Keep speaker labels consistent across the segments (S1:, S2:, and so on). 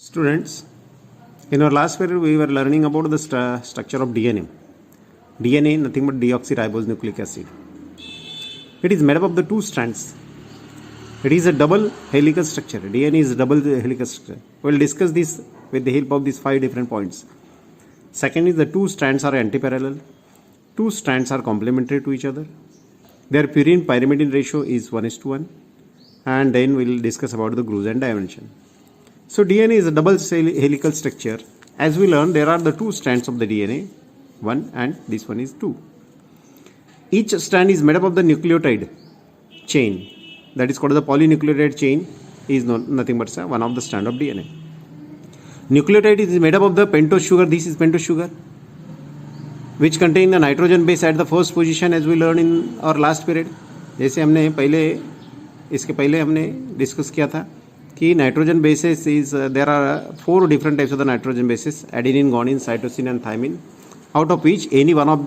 S1: Students, in our last period we were learning about the structure of DNA. DNA nothing but deoxyribose nucleic acid. It is made up of the two strands. It is a double helical structure. DNA is a double helical structure. We will discuss this with the help of these 5 different points. Second is the two strands are antiparallel. Two strands are complementary to each other. Their purine-pyrimidine ratio is 1:1. And then we will discuss about the grooves and dimension. So DNA is a double helical structure. As we learned, there are the two strands of the DNA, one and this one is 2. Each strand is made up of the nucleotide chain, that is called the polynucleotide chain, is nothing but one of the strand of DNA. Nucleotide is made up of the pentose sugar. This is pentose sugar, which contain the nitrogen base at the first position, as we learned in our last period. जैसे हमने इसके पहले हमने discuss किया था कि nitrogen basis is there are 4 different types of the nitrogen bases: adenine, guanine, cytosine and thymine, out of which any one of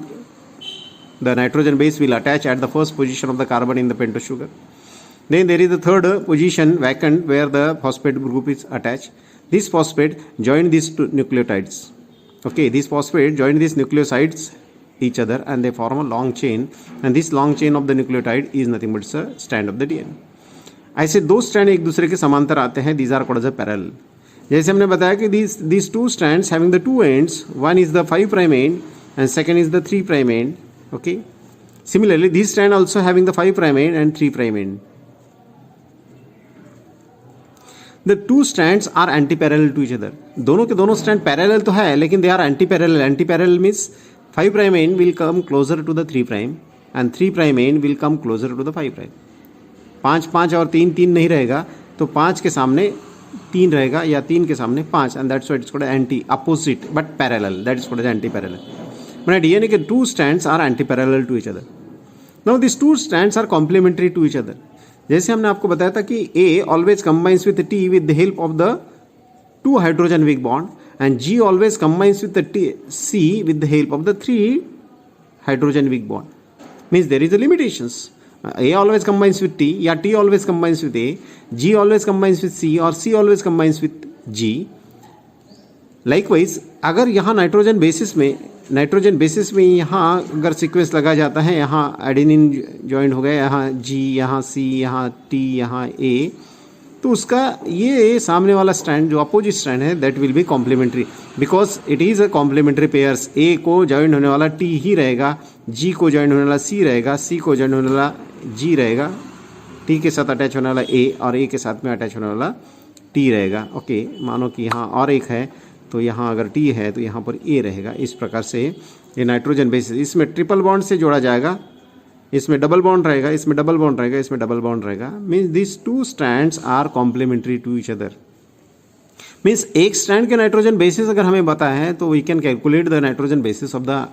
S1: the nitrogen base will attach at the first position of the carbon in the pentose sugar. Then there is the third position vacant where the phosphate group is attached. This phosphate join these two nucleotides. Okay, this phosphate join these nucleosides each other and they form a long chain, and this long chain of the nucleotide is nothing but a strand of the DNA. ऐसे दो strand एक दूसरे के समांतर आते हैं. These are called as parallel. जैसे हमने बताया कि these two strands having the two ends, one is the 5' end and second is the 3' end. Okay, similarly these strand also having the 5' end and 3' end. The two strands are anti-parallel to each other. दोनों के दोनों strand parallel तो है, लेकिन they are anti-parallel. Anti-parallel means 5' end will come closer to the 3' and 3' end will come closer to the 5'. 5 और 3 नहीं रहेगा, तो 5 के सामने 3 रहेगा या 3 के सामने 5, and that's why it's called anti opposite but parallel. That is called as anti-parallel. मैंने DNA के two strands are anti-parallel to each other. Now these two strands are complementary to each other. जैसे हमने आपको बताया था कि A always combines with T with the help of the 2 hydrogen weak bond and G always combines with the C with the help of the 3 hydrogen weak bond. Means there is a limitations. A always combines with T या T always combines with A, G always combines with C और C always combines with G. Likewise, अगर यहाँ nitrogen bases में यहाँ अगर sequence लगा जाता है, यहाँ एडेनिन ज्वाइन हो गया, यहाँ G, यहाँ C, यहाँ T, यहाँ A, तो उसका ये सामने वाला स्ट्रैंड जो अपोजिट स्ट्रैंड है that will be complementary because it is a complementary pairs. A को ज्वाइन होने वाला T ही रहेगा, G को ज्वाइन होने वाला C रहेगा, C को ज्वाइन होने वाला G रहेगा, T के साथ अटैच होने वाला A और A के साथ में अटैच होने वाला T रहेगा. ओके, मानो कि यहाँ और एक है तो यहाँ अगर T है तो यहाँ पर A रहेगा. इस प्रकार से ये नाइट्रोजन बेसिस, इसमें ट्रिपल बॉन्ड से जोड़ा जाएगा, इसमें डबल बॉन्ड रहेगा, इसमें डबल बॉन्ड रहेगा, इसमें डबल बॉन्ड रहेगा. Means this two strands are complementary to each other. Means एक स्ट्रैंड के नाइट्रोजन बेसिस अगर हमें पता है तो we can calculate the nitrogen basis of the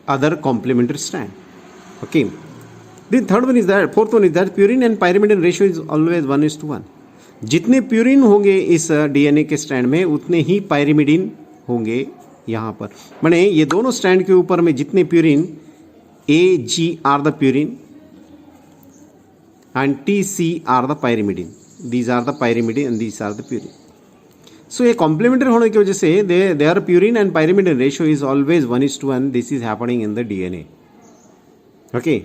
S1: other complementary strand. Okay, the third one is that, fourth one is that purine and pyrimidine ratio is always 1:1. जितने purine होंगे इस DNA के strand में उतने ही पायरिमिडिन होंगे यहाँ पर. माने ये दोनों स्ट्रैंड के ऊपर में जितने purine A, G are the purine and T, C are the pyrimidine. These are the pyrimidine and these are the purine. So ये complementary होने की वजह से their purine and pyrimidine ratio is always 1:1. This is happening in the DNA. Okay.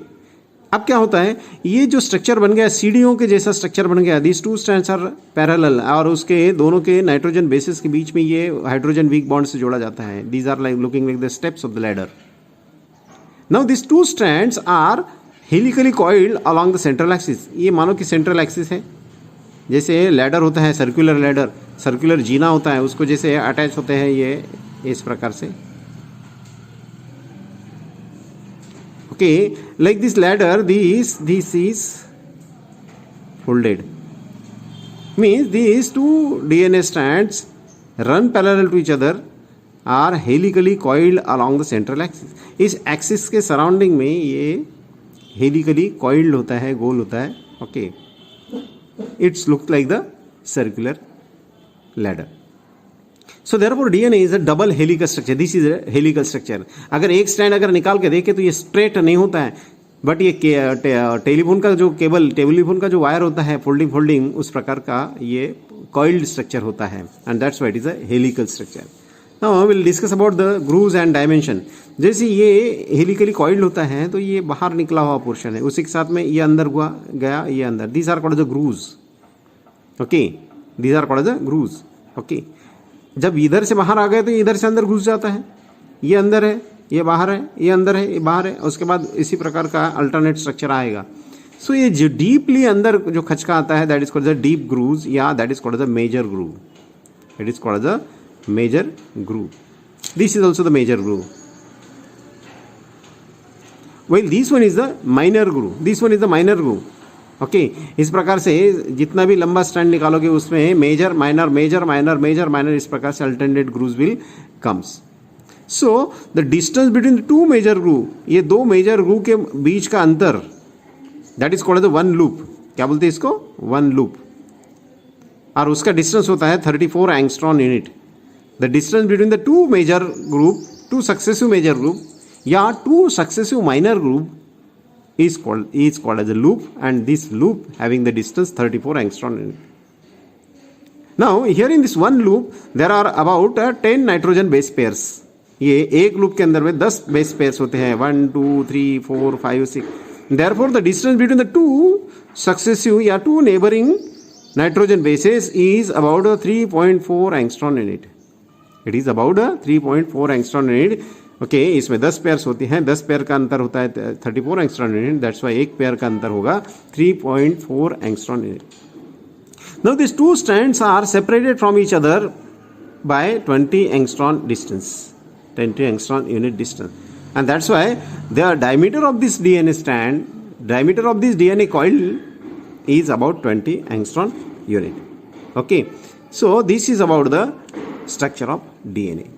S1: अब क्या होता है, ये जो स्ट्रक्चर बन गया सीढ़ियों के जैसा स्ट्रक्चर बन गया. These two strands are parallel और उसके दोनों के नाइट्रोजन बेसिस के बीच में ये हाइड्रोजन वीक बॉन्ड से जोड़ा जाता है. These are like looking like the steps of the ladder. Now these two strands are helically coiled along the central axis. ये मानो कि सेंट्रल एक्सिस है, जैसे लैडर होता है, सर्कुलर लैडर, सर्कुलर जीना होता है, उसको जैसे अटैच होते हैं ये इस प्रकार से. Okay, like this ladder, this is folded. Means these two DNA strands run parallel to each other are helically coiled along the central axis. इस एक्सिस के सराउंडिंग में ये हेलिकली कॉइल्ड होता है, गोल होता है. Okay, it's look like the circular ladder. So therefore DNA is a double helical structure. This is a helical structure. अगर एक स्ट्रैंड अगर निकाल के देखे तो ये स्ट्रेट नहीं होता है, बट ये टेलीफोन का जो केबल, टेलीफोन का जो वायर होता है फोल्डिंग उस प्रकार का ये कॉइल्ड स्ट्रक्चर होता है, and that's why it is a helical structure. Now will discuss about the grooves and dimension. जैसे ये हेलिकली कॉइल्ड होता है तो ये बाहर निकला हुआ पोर्शन है, उसी के साथ में ये अंदर हुआ गया, ये अंदर. These are called the grooves. Okay, these are called the grooves. Okay, जब इधर से बाहर आ गए तो इधर से अंदर घुस जाता है. ये अंदर है, ये बाहर है, ये अंदर है, ये बाहर है. उसके बाद इसी प्रकार का अल्टरनेट स्ट्रक्चर आएगा. सो ये जो डीपली अंदर जो खचका आता है that is called the deep grooves, या that is called the major groove. It is called the major groove. This is also the major groove. Well this one is the minor groove. This one is the minor groove. Okay, इस प्रकार से जितना भी लंबा strand निकालोगे उसमें major minor major minor major minor इस प्रकार से alternate grooves will comes. So the distance between the two major groove, ये दो मेजर ग्रूव के बीच का अंतर that is called the one loop. क्या बोलते हैं इसको? One loop. और उसका डिस्टेंस होता है 34 angstrom unit. The distance between the two major group, two successive major group या two successive minor group is called as a loop, and this loop having the distance 34 angstrom unit. Now here in this one loop there are about 10 nitrogen base pairs. ये एक loop के अंदर में 10 base pairs होते हैं, 1 2 3 4 5 6. Therefore the distance between the two successive या two neighboring nitrogen bases is about 3.4 angstrom unit. It is about 3.4 angstrom unit. Okay, इसमें 10 pairs होती हैं, 10 पेयर का अंतर होता है 34 एंगस्ट्रॉन यूनिट. दैट्स वाई एक पेयर का अंतर होगा 3.4 angstrom unit. Now this two strands are separated from each other by 20 angstrom distance, 20 angstrom unit distance, and that's why the diameter of this DNA strand, diameter of this DNA coil is about 20 angstrom unit. Okay, so this is about the structure of DNA.